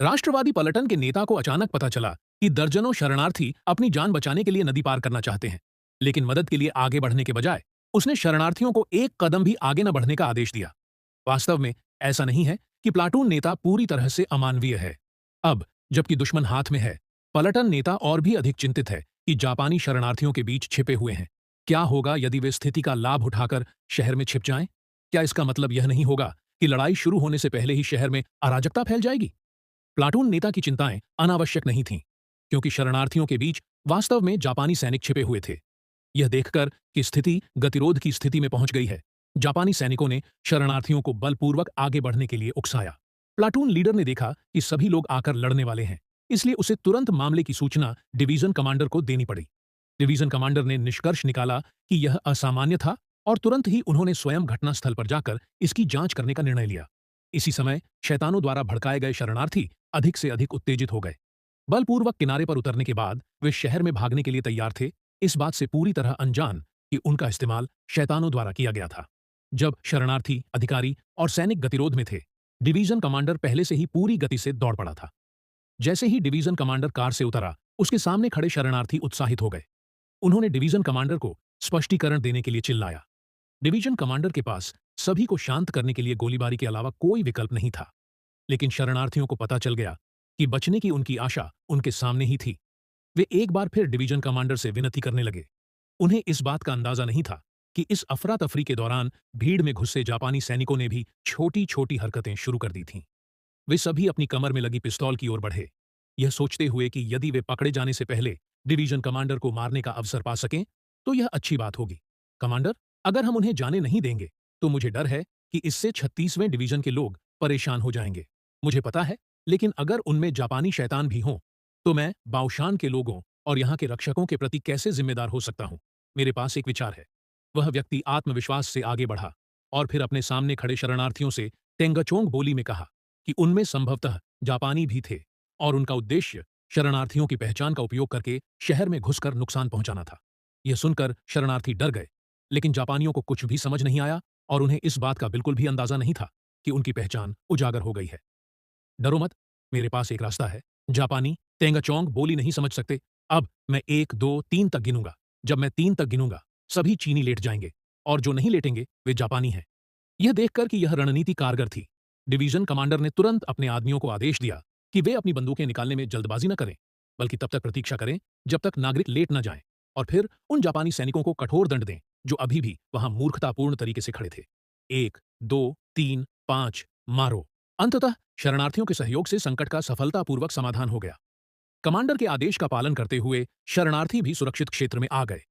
राष्ट्रवादी पलटन के नेता को अचानक पता चला कि दर्जनों शरणार्थी अपनी जान बचाने के लिए नदी पार करना चाहते हैं, लेकिन मदद के लिए आगे बढ़ने के बजाय उसने शरणार्थियों को एक कदम भी आगे न बढ़ने का आदेश दिया। वास्तव में ऐसा नहीं है कि प्लाटून नेता पूरी तरह से अमानवीय है। अब जबकि दुश्मन हाथ में है, पलटन नेता और भी अधिक चिंतित है कि जापानी शरणार्थियों के बीच छिपे हुए हैं। क्या होगा यदि वे स्थिति का लाभ उठाकर शहर में छिप जाएं? क्या इसका मतलब यह नहीं होगा कि लड़ाई शुरू होने से पहले ही शहर में अराजकता फैल जाएगी? प्लाटून नेता की चिंताएं अनावश्यक नहीं थीं, क्योंकि शरणार्थियों के बीच वास्तव में जापानी सैनिक छिपे हुए थे। यह देखकर कि स्थिति गतिरोध की स्थिति में पहुंच गई है, जापानी सैनिकों ने शरणार्थियों को बलपूर्वक आगे बढ़ने के लिए उकसाया। प्लाटून लीडर ने देखा कि सभी लोग आकर लड़ने वाले हैं, इसलिए उसे तुरंत मामले की सूचना डिवीजन कमांडर को देनी पड़ी। डिवीजन कमांडर ने निष्कर्ष निकाला कि यह असामान्य था और तुरंत ही उन्होंने स्वयं घटनास्थल पर जाकर इसकी जांच करने का निर्णय लिया। इसी समय शैतानों द्वारा भड़काए गए शरणार्थी अधिक से अधिक उत्तेजित हो गए। बलपूर्वक किनारे पर उतरने के बाद वे शहर में भागने के लिए तैयार थे, इस बात से पूरी तरह अनजान कि उनका इस्तेमाल शैतानों द्वारा किया गया था। जब शरणार्थी, अधिकारी और सैनिक गतिरोध में थे, डिवीजन कमांडर पहले से ही पूरी गति से दौड़ पड़ा था। जैसे ही डिवीजन कमांडर कार से उतरा, उसके सामने खड़े शरणार्थी उत्साहित हो गए। उन्होंने डिवीजन कमांडर को स्पष्टीकरण देने के लिए चिल्लाया। डिवीजन कमांडर के पास सभी को शांत करने के लिए गोलीबारी के अलावा कोई विकल्प नहीं था, लेकिन शरणार्थियों को पता चल गया कि बचने की उनकी आशा उनके सामने ही थी। वे एक बार फिर डिवीजन कमांडर से विनती करने लगे। उन्हें इस बात का अंदाजा नहीं था कि इस अफरा-तफरी के दौरान भीड़ में घुसे जापानी सैनिकों ने भी छोटी-छोटी हरकतें शुरू कर दी थीं। वे सभी अपनी कमर में लगी पिस्तौल की ओर बढ़े, यह सोचते हुए कि यदि वे पकड़े जाने से पहले डिवीजन कमांडर को मारने का अवसर पा सकें, तो यह अच्छी बात होगी। कमांडर, अगर हम उन्हें जाने नहीं देंगे, तो मुझे डर है कि इससे 36वें डिवीजन के लोग परेशान हो जाएंगे। मुझे पता है, लेकिन अगर उनमें जापानी शैतान भी हों, तो मैं बाओशान के लोगों और यहाँ के रक्षकों के प्रति कैसे जिम्मेदार हो सकता हूँ? मेरे पास एक विचार है। वह व्यक्ति आत्मविश्वास से आगे बढ़ा और फिर अपने सामने खड़े शरणार्थियों से तेंगाचोंग बोली में कहा कि उनमें संभवतः जापानी भी थे और उनका उद्देश्य शरणार्थियों की पहचान का उपयोग करके शहर में घुसकर नुकसान पहुंचाना था। यह सुनकर शरणार्थी डर गए, लेकिन जापानियों को कुछ भी समझ नहीं आया और उन्हें इस बात का बिल्कुल भी अंदाजा नहीं था कि उनकी पहचान उजागर हो गई है। डरो मत, मेरे पास एक रास्ता है। जापानी तेंगाचोंग बोली नहीं समझ सकते। अब मैं 1, 2, 3 तक गिनूंगा। जब मैं 3 तक गिनूंगा, सभी चीनी लेट जाएंगे और जो नहीं लेटेंगे वे जापानी हैं। यह देखकर कि यह रणनीति कारगर थी, डिवीजन कमांडर ने तुरंत अपने आदमियों को आदेश दिया कि वे अपनी बंदूकें निकालने में जल्दबाजी न करें, बल्कि तब तक प्रतीक्षा करें जब तक नागरिक लेट न जाएं, और फिर उन जापानी सैनिकों को कठोर दंड दें जो अभी भी वहां मूर्खतापूर्ण तरीके से खड़े थे। 1, 2, 3, 5, मारो। अंततः शरणार्थियों के सहयोग से संकट का सफलतापूर्वक समाधान हो गया। कमांडर के आदेश का पालन करते हुए शरणार्थी भी सुरक्षित क्षेत्र में आ गए।